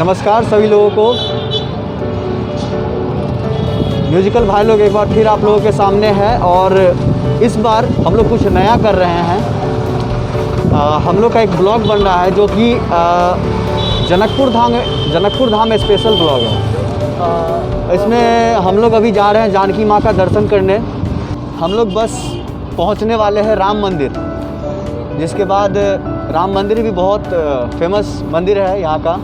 नमस्कार सभी लोगों को। म्यूजिकल भाई लोग एक बार फिर आप लोगों के सामने है और इस बार हम लोग कुछ नया कर रहे हैं। हम लोग का एक ब्लॉग बन रहा है जो कि जनकपुर धाम स्पेशल ब्लॉग है। इसमें हम लोग अभी जा रहे हैं जानकी माँ का दर्शन करने। हम लोग बस पहुँचने वाले हैं राम मंदिर, जिसके बाद राम मंदिर भी बहुत फेमस मंदिर है यहाँ का।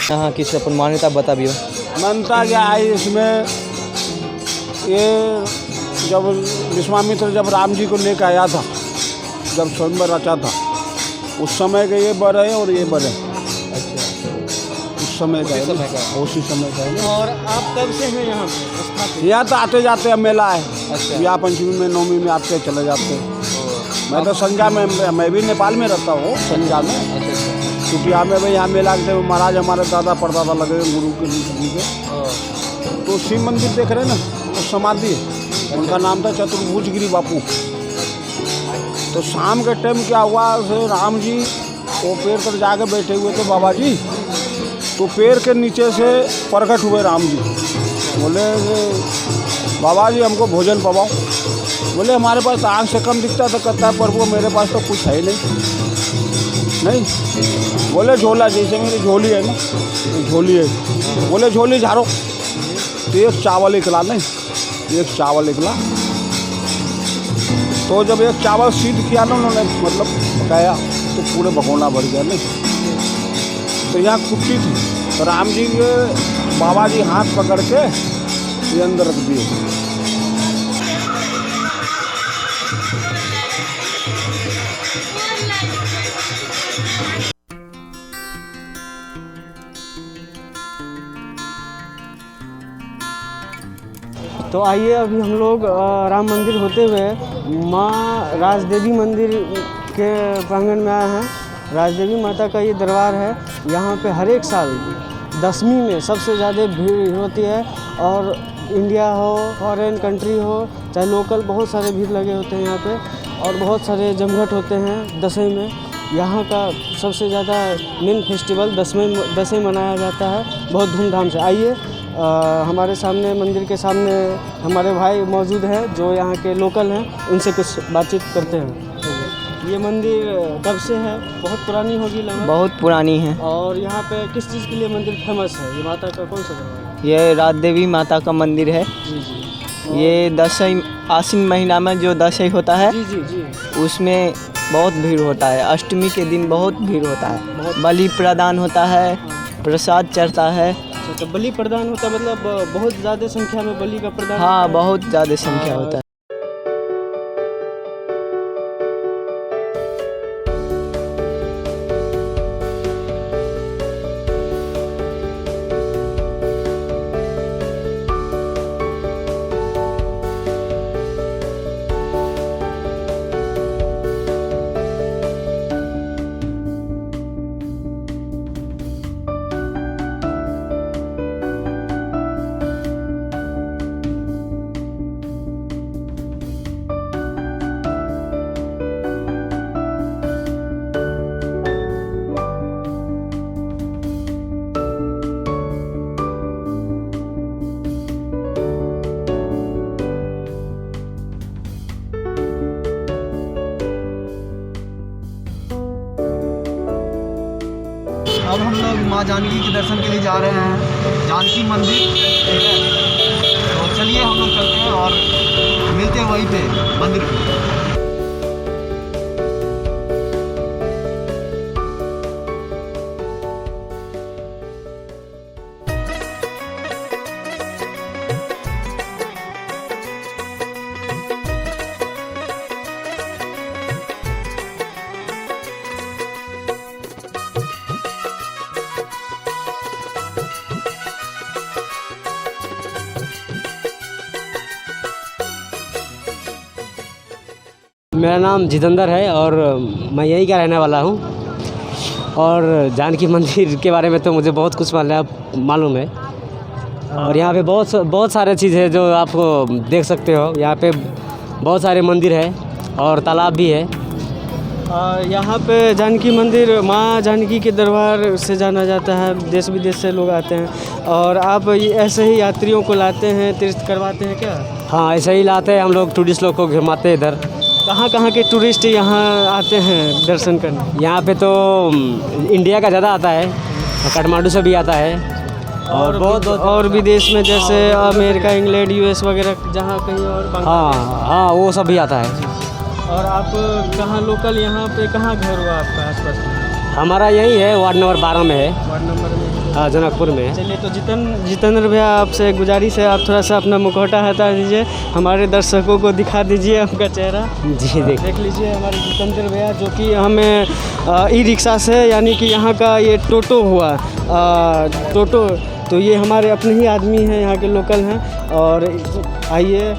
यहाँ की अपन मान्यता बता भी हो। मान्यता क्या है इसमें, ये जब विश्वामित्र जब राम जी को लेकर आया था, जब स्वयंवर रचा था, उस समय के ये बर है और ये बर है। अच्छा, उस समय का उसी समय का है। और आप कब से हैं यहाँ पे? यहाँ तो आते जाते हैं, मेला है। अच्छा। या पंचमी में नवमी में आते चले जाते हैं। मैं तो संजा में, मैं भी नेपाल में रहता हूँ, संजा में। अच्छा। छुट्टिया में भाई यहाँ मेला के महाराज हमारे दादा परदादा लगे गुरु के जी के। तो शिव मंदिर देख रहे हैं ना, वो समाधि है, उनका नाम था चतुर्भुज गिरी बापू। तो शाम के टाइम क्या हुआ, राम जी वो पेड़ पर जाके बैठे हुए थे बाबा जी। तो पेड़ के नीचे से प्रकट हुए राम जी, बोले बाबा जी हमको भोजन पवाओ। बोले हमारे पास आँख से कम दिखता था, कहता है प्रभु मेरे पास तो कुछ है नहीं। बोले झोला, जैसे मेरी झोली है ना, झोली है। बोले झोली झाड़ो, तो एक चावल निकला, नहीं एक चावल निकला। तो जब एक चावल सिद्ध किया ना उन्होंने, मतलब पकाया, तो पूरे भगोना भर गया। नहीं तो यहाँ कुट्टी थी, तो राम जी के बाबा जी हाथ पकड़ के ये अंदर रख दिए। तो आइए अभी हम लोग राम मंदिर होते हुए माँ राजदेवी मंदिर के प्रांगण में आए हैं। राजदेवी माता का ये दरबार है। यहाँ पे हर एक साल दशमी में सबसे ज़्यादा भीड़ होती है, और इंडिया हो, फॉरेन कंट्री हो, चाहे लोकल, बहुत सारे भीड़ लगे होते हैं यहाँ पे, और बहुत सारे जमघट होते हैं दशमी में। यहाँ का सबसे ज़्यादा मेन फेस्टिवल दशमी मनाया जाता है बहुत धूमधाम से। आइए हमारे सामने, मंदिर के सामने हमारे भाई मौजूद हैं जो यहाँ के लोकल हैं, उनसे कुछ बातचीत करते हैं। ये मंदिर कब से है? बहुत पुरानी होगी लगभग। बहुत पुरानी है। और यहाँ पे किस चीज़ के लिए मंदिर फेमस है? ये माता का कौन सा दरबार है? ये राजदेवी माता का मंदिर है। जी जी। ये दशई आश्विन महीना में जो दशई होता है, जी जी जी। उसमें बहुत भीड़ होता है। अष्टमी के दिन बहुत भीड़ होता है। बलि प्रदान होता है, प्रसाद चढ़ता है। तो बलि प्रदान होता है, मतलब बहुत ज़्यादा संख्या में बलि का प्रदान हाँ, होता है। बहुत ज़्यादा संख्या होता है। हम लोग माँ जानकी के दर्शन के लिए जा रहे हैं, जानकी मंदिर, ठीक है। तो चलिए हम लोग चलते हैं और मिलते हैं वहीं पे मंदिर पे। मेरा नाम जितेंद्र है और मैं यहीं का रहने वाला हूँ। और जानकी मंदिर के बारे में तो मुझे बहुत कुछ मालूम है। और यहाँ पे बहुत सारे चीज़ है जो आपको देख सकते हो। यहाँ पे बहुत सारे मंदिर है और तालाब भी है। यहाँ पे जानकी मंदिर माँ जानकी के दरबार से जाना जाता है, देश विदेश से लोग आते हैं। और आप ऐसे ही यात्रियों को लाते हैं, तीर्थ करवाते हैं क्या? हाँ, ऐसे ही लाते हैं हम लोग, टूरिस्ट लोग को घुमाते हैं इधर। कहाँ के टूरिस्ट यहाँ आते हैं दर्शन करने? यहाँ पे तो इंडिया का ज़्यादा आता है, काठमांडू से भी आता है और बहुत और विदेश में जैसे अमेरिका, इंग्लैंड, यूएस वगैरह जहाँ कहीं और। हाँ, वो सब भी आता है। और आप कहाँ लोकल, यहाँ पे कहाँ घर हुआ आपका आसपास में? हमारा यही है, वार्ड नंबर 12 में है। वार्ड नंबर में? हाँ, जनकपुर में। चलिए, तो जितेंद्र भैया आपसे गुजारिश है, आप थोड़ा सा अपना मुखौटा हटा दीजिए, हमारे दर्शकों को दिखा दीजिए आपका चेहरा। जी, देख लीजिए हमारे जितेंद्र भैया, जो कि हमें ई रिक्शा से, यानी कि यहाँ का ये टोटो हुआ, टोटो, तो ये हमारे अपने ही आदमी हैं, यहाँ के लोकल हैं। और आइए,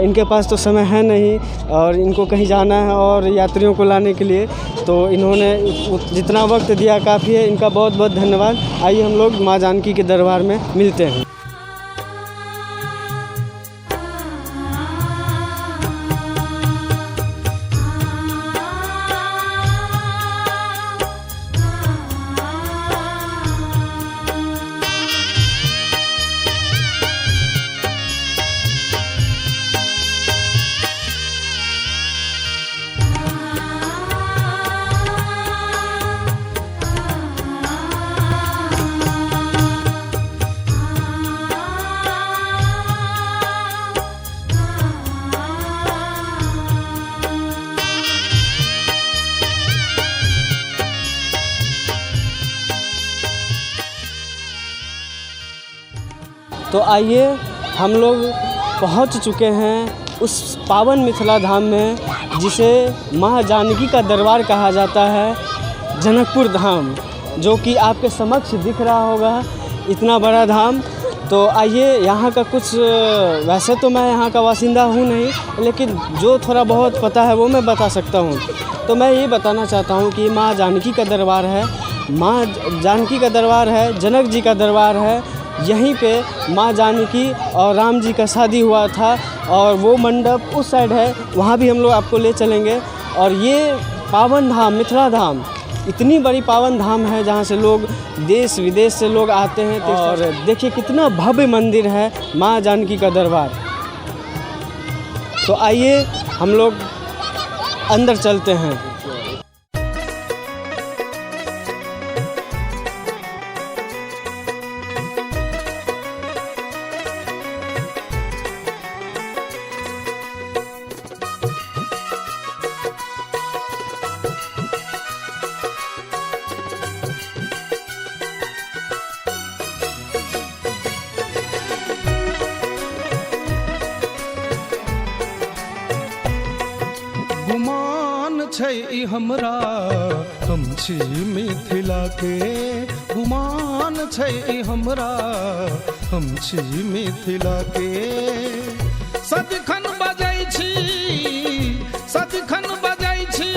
इनके पास तो समय है नहीं और इनको कहीं जाना है और यात्रियों को लाने के लिए, तो इन्होंने जितना वक्त दिया काफ़ी है। इनका बहुत बहुत धन्यवाद। आइए हम लोग माँ जानकी के दरबार में मिलते हैं। तो आइए, हम लोग पहुंच चुके हैं उस पावन मिथिला धाम में जिसे माँ जानकी का दरबार कहा जाता है, जनकपुर धाम, जो कि आपके समक्ष दिख रहा होगा, इतना बड़ा धाम। तो आइए, यहाँ का कुछ, वैसे तो मैं यहाँ का बासिंदा हूँ नहीं, लेकिन जो थोड़ा बहुत पता है वो मैं बता सकता हूँ। तो मैं ये बताना चाहता हूँ कि माँ जानकी का दरबार है, माँ जानकी का दरबार है, जनक जी का दरबार है। यहीं पे माँ जानकी और राम जी का शादी हुआ था और वो मंडप उस साइड है, वहाँ भी हम लोग आपको ले चलेंगे। और ये पावन धाम, मिथिला धाम, इतनी बड़ी पावन धाम है जहाँ से लोग देश विदेश से लोग आते हैं। और देखिए कितना भव्य मंदिर है माँ जानकी का दरबार। तो आइए हम लोग अंदर चलते हैं। छै हमरा हम छी मिथिला के, गुमान छै हमरा हम छी मिथिला के। सदिखन बजै छी, सदिखन बजै छी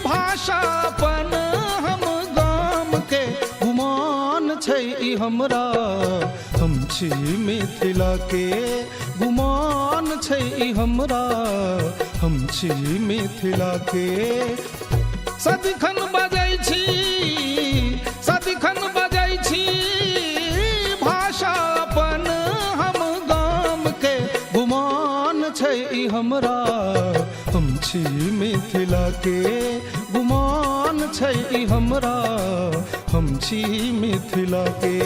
भाषा अपन हम गाम के, गुमान छै हमरा हम छी मिथिला के, गुमान छै हमरा हम छी मिथिला के। सदिखन बजै छी, सदिखन बजै छी भाषा अपन हम गाम के, गुमान छै हमरा हम छी मिथिला के, गुमान छै ई हमरा हम छी मिथिला के।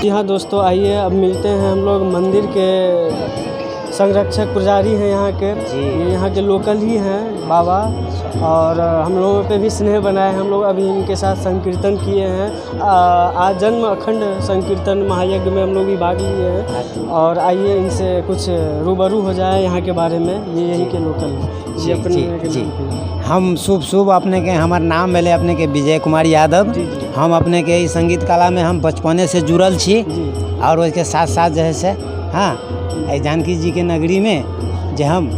जी हाँ दोस्तों, आइए अब मिलते हैं हम लोग मंदिर के संरक्षक पुजारी हैं यहाँ के। ये यहाँ के लोकल ही हैं बाबा, और हम लोगों पे भी स्नेह बनाए। हम लोग अभी इनके साथ संकीर्तन किए हैं। आज जन्म अखंड संकीर्तन महायज्ञ में हम लोग भी भाग लिए हैं। और आइए इनसे कुछ रूबरू हो जाए यहाँ के बारे में। ये यहीं के लोकल हैं। जी अपने जी हम शुभ अपने के हमार नाम भेले अपने के विजय कुमार यादव। हम अपने के संगीत कला में हम बचपने से जुड़ल छी, और उसके साथ साथ जो है से हाँ जानकी जी के नगरी में जे हम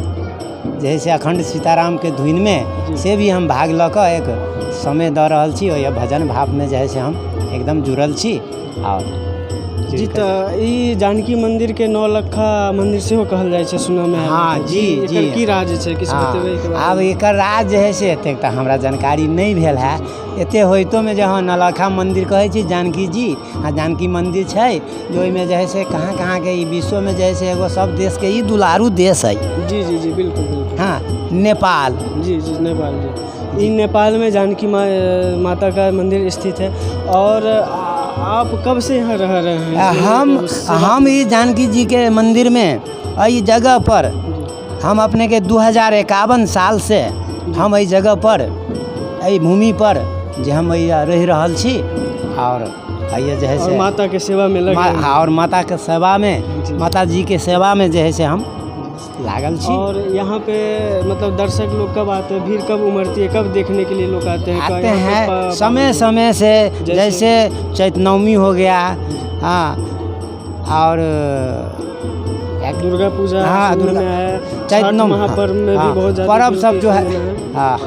जैसे अखंड सीताराम के धुन में से भी हम भाग लऽ कऽ एक समय दऽ रहल छी। और भजन भाव में जो है से हम एकदम जुड़ल छी। और जी तो ई जानकी मंदिर के नौलखा मंदिर से हो कहल जाए छे सुना में। हाँ जी जी एकर की राज छे किस बतेबै के अब एकर राज जे है से एतेक तऽ हमरा जानकारी नहीं भेल है। एते होइतो में जहाँ नौलखा मंदिर कहे छी जानकी जी आ जानकी मंदिर छै जो में जो है से कहाँ के ई विश्व में जो है से एगो सब देश के ई दुलारू देश है। जी जी जी बिल्कुल बिल्कुल। हाँ नेपाल। जी जी नेपाल जी। ई नेपाल में जानकी माता का मंदिर स्थित है। और आप कब से यहाँ रह रहे हैं? हम ये जानकी जी के मंदिर में इस जगह पर हम अपने के 2051 साल से हम इस जगह पर इस भूमि पर जे हम रह रहल छी। और ये जो है से माता के सेवा में लगे और माता के सेवा में माता जी के सेवा में जो है से हम लागल छी। और यहाँ पे मतलब दर्शक लोग कब आते हैं, भीड़ कब उमड़ती है, कब देखने के लिए लोग आते हैं? समय समय से जैसे चैत नवमी हो गया, हाँ, और दुर्गा पूजा, हाँ दुर्गा चैत महापर्व में भी बहुत ज़्यादा पर्व सब जो है। हाँ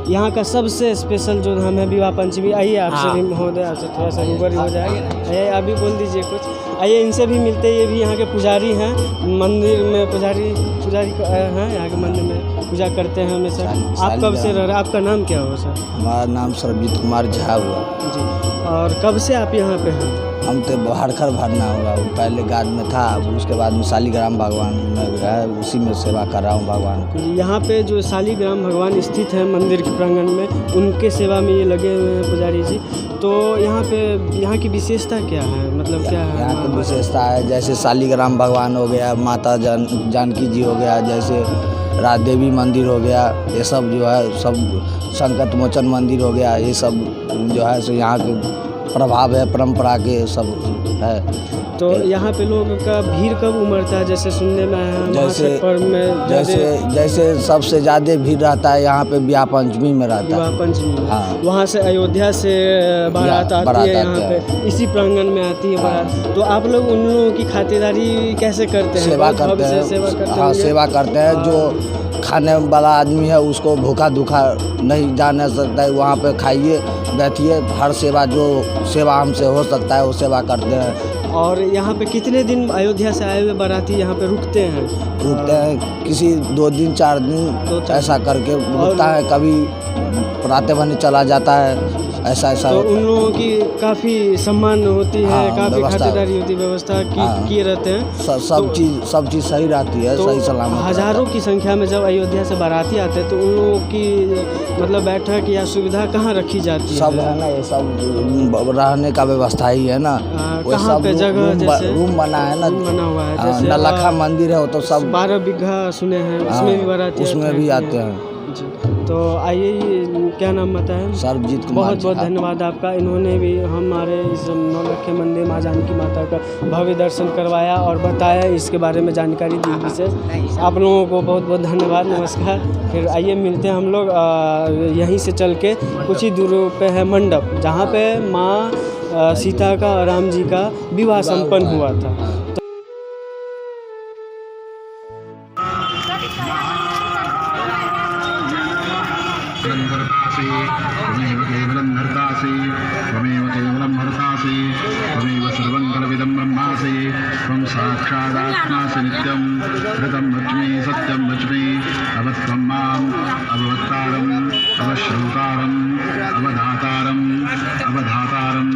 यहाँ का सबसे स्पेशल जो हमें विवाह पंचमी। आइए आपसे भी महोदय आपसे थोड़ा सा ऊपर हो जाएगा। आइए अभी बोल दीजिए कुछ। आइए इनसे भी मिलते। ये भी यहाँ के पुजारी हैं, मंदिर में पुजारी हैं यहाँ के मंदिर में पूजा करते हैं हमेशा। आप कब से रह रहे हैं? आपका नाम क्या हुआ सर? हमारा नाम सरजीत कुमार झा हुआ जी। और कब से आप यहाँ पे हैं? हम तो हरखर भरना होगा, पहले गार्ड में था, उसके बाद में शालीग्राम भगवान में गया, उसी में सेवा कर रहा हूँ भगवान को। यहाँ पे जो शालीग्राम भगवान स्थित है मंदिर के प्रांगण में, उनके सेवा में ये लगे हुए हैं पुजारी जी। तो यहाँ पे यहाँ की विशेषता क्या है, मतलब क्या है? यहाँ की विशेषता है जैसे शालीग्राम भगवान हो गया, माता जानकी जी हो गया, जैसे राजदेवी मंदिर हो गया, ये सब जो है सब संकट मोचन मंदिर हो गया, ये सब जो है सो यहाँ के प्रभाव है, परंपरा के सब है। तो यहाँ पे लोगों का भीड़ कब उमड़ता है? जैसे सुनने में है जैसे सबसे ज़्यादा भीड़ रहता है यहाँ पे विवाह पंचमी में रहता है। विवाह पंचमी, हाँ। वहाँ से अयोध्या से बारात आती है यहाँ पे, इसी प्रांगण में आती है बारात। तो आप लोग उन लोगों की खातिरदारी कैसे करते हैं? सेवा करते हैं, हाँ सेवा करते हैं। जो खाने वाला आदमी है उसको भूखा दुखा नहीं जाने सकता है, वहाँ पे खाइए बैठिए, हर सेवा जो सेवा हमसे हो सकता है वो सेवा करते हैं। और यहाँ पे कितने दिन अयोध्या से आए हुए बाराती यहाँ पे रुकते हैं? किसी 2 दिन 4 दिन ऐसा करके रुकता है, कभी रातें बनी चला जाता है, ऐसा ऐसा तो उन लोगों की काफ़ी सम्मान होती है, हाँ, काफ़ी व्यवस्था। खातिरदारी होती है, व्यवस्था हाँ। किए रहते हैं। सब चीज़ सही रहती है, तो सही सलामत हज़ारों की संख्या में जब अयोध्या से बाराती आते हैं तो उन लोगों की मतलब बैठक या सुविधा कहाँ रखी जाती है? सब है ना, ये सब रहने का व्यवस्था ही है ना। वो कहाँ सब पे जगह जैसे रूम बना है ना, रूम बना हुआ है, हाँ, जैसे नौलखा मंदिर है वो तो सब 12 बीघा सुने हैं, हाँ, उसमें भी बाराती उसमें भी आते हैं। जी, तो आइए, क्या नाम बताएं? सर्वजीत कुमार बहुत बहुत जी। धन्यवाद आपका। इन्होंने भी हमारे इस नौलखे मंदिर माँ जानकी माता का भव्य दर्शन करवाया और बताया, इसके बारे में जानकारी दी विशेष। आप लोगों को बहुत बहुत धन्यवाद, नमस्कार। फिर आइए मिलते हैं हम लोग यहीं से चल के कुछ ही दूर पे है मंडप, जहाँ पे माँ सीता का और राम जी का विवाह संपन्न हुआ था। त्वमेव केवलं हर्तासि त्वमेव केवलं हर्तासि त्वमेव सर्वं कलविदं ब्रह्मासि त्वं साक्षादात्मासि नित्यं ऋतं वच्मि सत्यं वच्मि अवत्वं माम् अववक्तारम् अवश्रौतारम् अवधातारम् अवधातारम्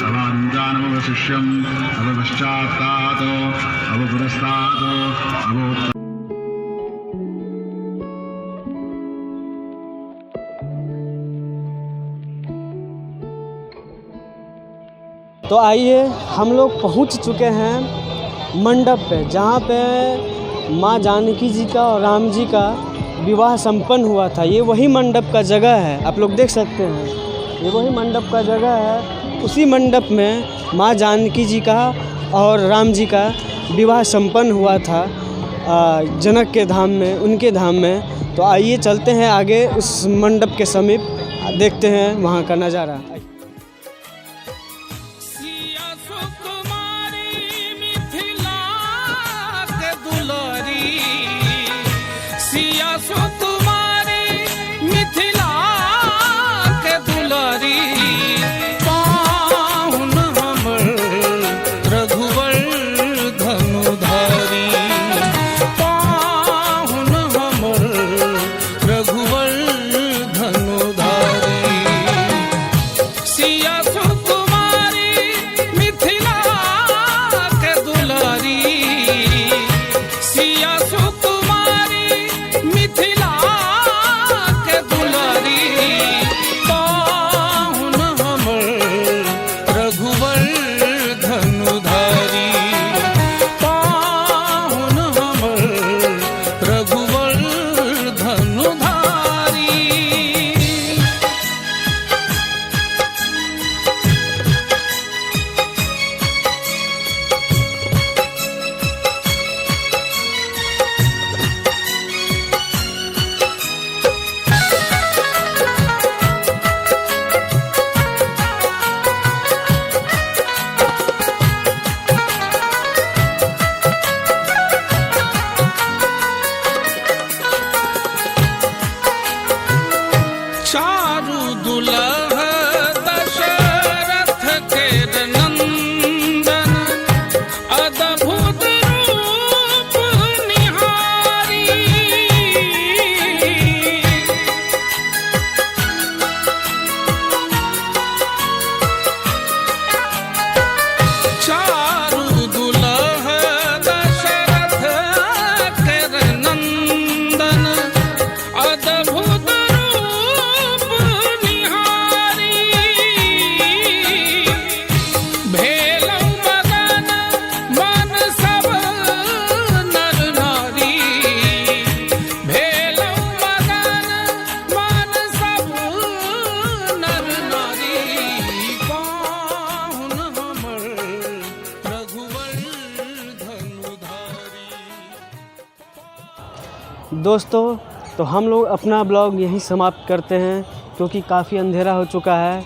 अवाञ्जानमवशिष्यम् अवपश्चात्तात् अवपुरस्तात् अवोत्तरम्। तो आइए, हम लोग पहुंच चुके हैं मंडप पे, जहाँ पे माँ जानकी जी का और राम जी का विवाह संपन्न हुआ था। ये वही मंडप का जगह है, आप लोग देख सकते हैं, ये वही मंडप का जगह है। उसी मंडप में माँ जानकी जी का और राम जी का विवाह संपन्न हुआ था जनक के धाम में, उनके धाम में। तो आइए चलते हैं आगे उस मंडप के समीप, देखते हैं वहाँ का नज़ारा। दोस्तों, तो हम लोग अपना ब्लॉग यहीं समाप्त करते हैं, क्योंकि काफ़ी अंधेरा हो चुका है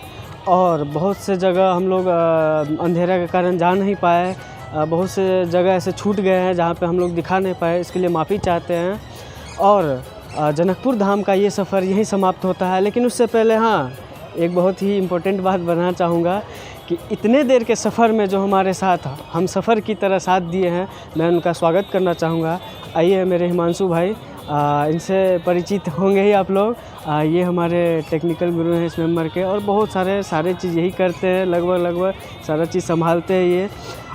और बहुत से जगह हम लोग अंधेरा के कारण जा नहीं पाए। बहुत से जगह ऐसे छूट गए हैं जहाँ पे हम लोग दिखा नहीं पाए, इसके लिए माफ़ी चाहते हैं। और जनकपुर धाम का ये सफ़र यहीं समाप्त होता है। लेकिन उससे पहले हाँ, एक बहुत ही इम्पोर्टेंट बात बताना चाहूँगा कि इतने देर के सफ़र में जो हमारे साथ हम सफ़र की तरह साथ दिए हैं, मैं उनका स्वागत करना चाहूँगा। आइए मेरे हिमांशु भाई, इनसे परिचित होंगे ही आप लोग। ये हमारे टेक्निकल गुरु हैं इस मेंबर के, और बहुत सारे चीज़ यही करते हैं, लगभग सारा चीज़ संभालते हैं ये।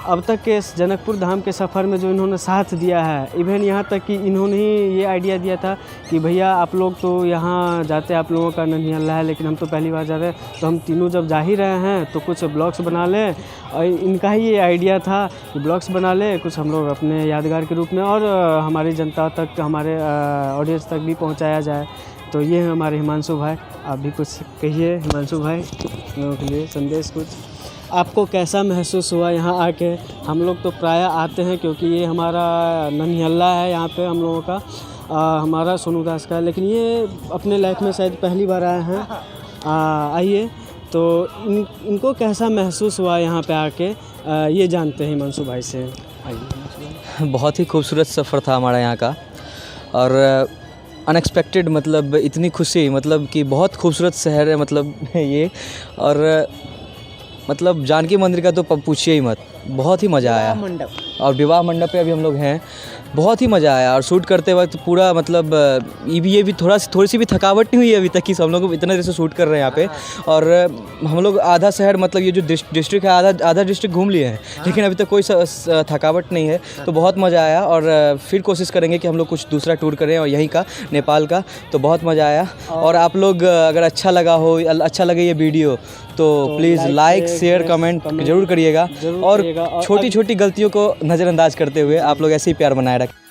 अब तक के इस जनकपुर धाम के सफ़र में जो इन्होंने साथ दिया है, इवन यहाँ तक कि इन्होंने ही ये आइडिया दिया था कि भैया आप लोग तो यहाँ जाते हैं, आप लोगों का ननिहल्ला है, लेकिन हम तो पहली बार जा रहे हैं, तो हम तीनों जब जा ही रहे हैं तो कुछ ब्लॉग्स बना लें। और इनका ही ये आइडिया था कि ब्लॉग्स बना लें कुछ हम लोग अपने यादगार के रूप में, और हमारी जनता तक, हमारे ऑडियंस तक भी पहुँचाया जाए। तो ये हैं हमारे हिमांशु भाई। आप भी कुछ कहिए हिमांशु भाई, लोगों के लिए संदेश कुछ। आपको कैसा महसूस हुआ यहाँ आके? हम लोग तो प्रायः आते हैं क्योंकि ये हमारा ननिहल्ला है, यहाँ पे हम लोगों का हमारा सोनू दास का, लेकिन ये अपने लाइफ में शायद पहली बार आए हैं। आइए, तो इनको कैसा महसूस हुआ यहाँ पे आके, ये जानते हैं हिमांशु भाई से। आइए। बहुत ही खूबसूरत सफ़र था हमारा यहाँ का, और अनएक्सपेक्टेड, मतलब इतनी खुशी, मतलब कि बहुत खूबसूरत शहर है मतलब ये। और मतलब जानकी मंदिर का तो पूछिए ही मत, बहुत ही मज़ा आया। और विवाह मंडप पे अभी हम लोग हैं, बहुत ही मज़ा आया। और शूट करते वक्त पूरा मतलब ये भी थोड़ी सी भी थकावट नहीं हुई अभी तक कि हम लोग इतना देर से शूट कर रहे हैं यहाँ पे। और हम लोग आधा शहर, मतलब ये जो डिस्ट्रिक्ट है, आधा डिस्ट्रिक्ट घूम लिए हैं, लेकिन अभी तक कोई थकावट नहीं है। तो बहुत मज़ा आया, और फिर कोशिश करेंगे कि हम लोग कुछ दूसरा टूर करें, और यहीं का नेपाल का। तो बहुत मज़ा आया। और आप लोग अगर अच्छा लगे ये वीडियो, तो प्लीज़ लाइक शेयर कमेंट ज़रूर करिएगा। और छोटी छोटी गलतियों को नज़रअंदाज करते हुए आप लोग ऐसे ही प्यार बनाए रखें।